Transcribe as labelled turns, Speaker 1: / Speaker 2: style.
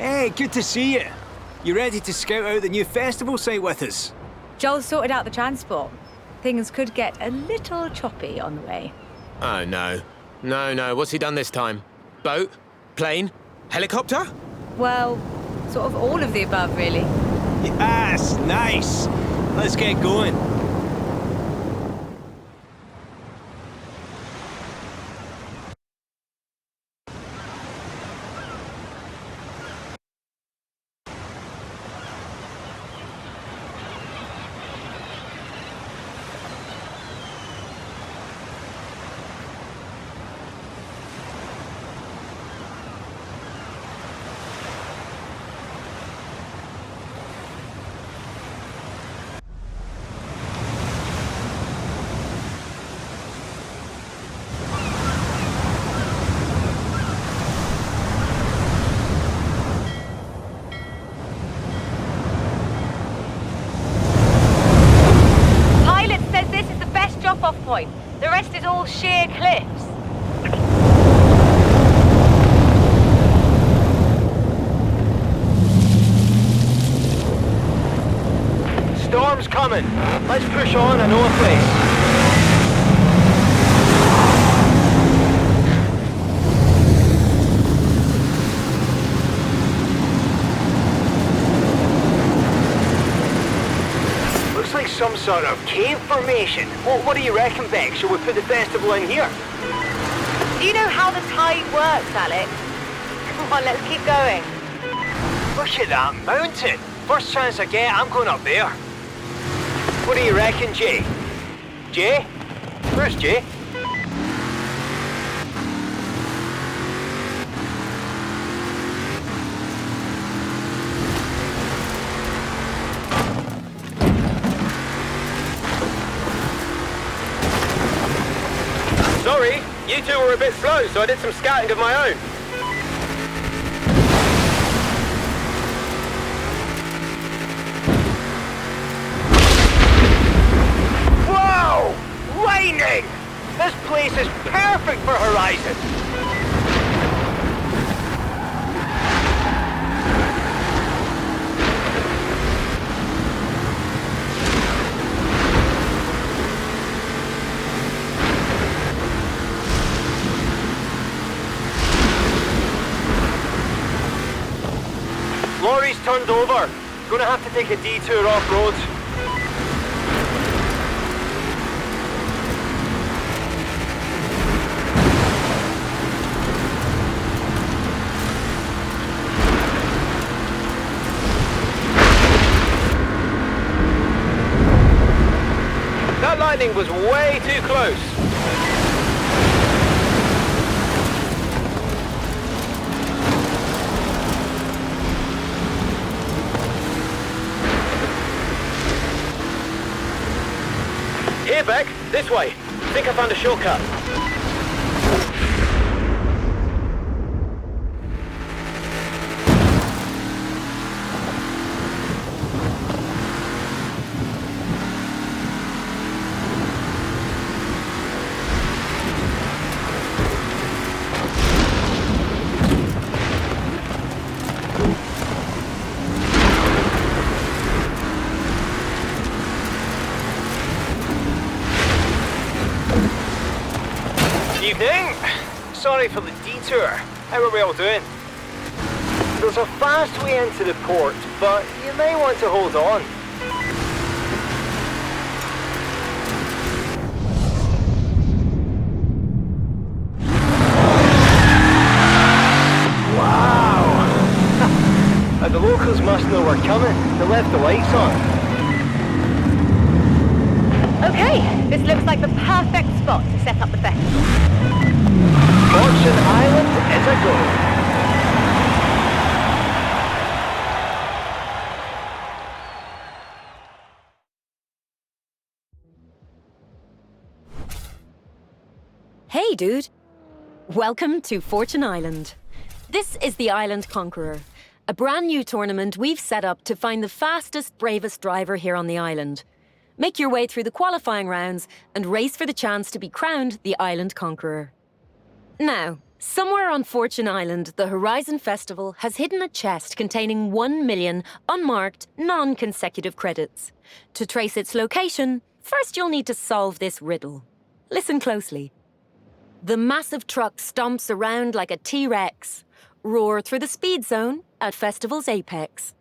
Speaker 1: Hey, good to see you. You ready to scout out the new festival site with us?
Speaker 2: Joel sorted out the transport. Things could get a little choppy on the way.
Speaker 3: Oh, no. No, what's he done this time? Boat? Plane? Helicopter?
Speaker 2: Well, sort of all of the above, really.
Speaker 1: Yes, nice. Let's get going.
Speaker 2: Pilot says this is the best drop-off point. The rest is all sheer cliffs.
Speaker 4: Storm's coming. Let's push on and know a place. Looks like some sort of cave formation. What do you reckon, Beck? Shall we put the festival in here?
Speaker 2: Do you know how the tide works, Alex? Come on, let's keep going.
Speaker 4: Look at that mountain. First chance I get, I'm going up there. What do you reckon, Jay? Jay? Where's Jay?
Speaker 3: Sorry, you two were a bit slow, so I did some scouting of my own.
Speaker 4: Wow! Lightning! This place is perfect for Horizon! Lorry's turned over. Gonna have to take a detour off-road.
Speaker 3: That lightning was way too close. Here, Beck. This way. Think I found a shortcut.
Speaker 4: Evening. Sorry for the detour. How are we all doing? There's a fast way into the port, but you may want to hold on. Wow! The locals must know we're coming. They left the lights on.
Speaker 2: Okay, this looks like the perfect spot to set up the festival.
Speaker 4: Fortune Island is a go.
Speaker 5: Hey, dude. Welcome to Fortune Island. This is the Island Conqueror, a brand new tournament we've set up to find the fastest, bravest driver here on the island. Make your way through the qualifying rounds and race for the chance to be crowned the Island Conqueror. Now, Somewhere on Fortune Island, the Horizon Festival has hidden a chest containing 1 million unmarked, non-consecutive credits. To trace its location, first you'll need to solve this riddle. Listen closely. The massive truck stomps around like a T-Rex. Roar through the speed zone at festival's apex.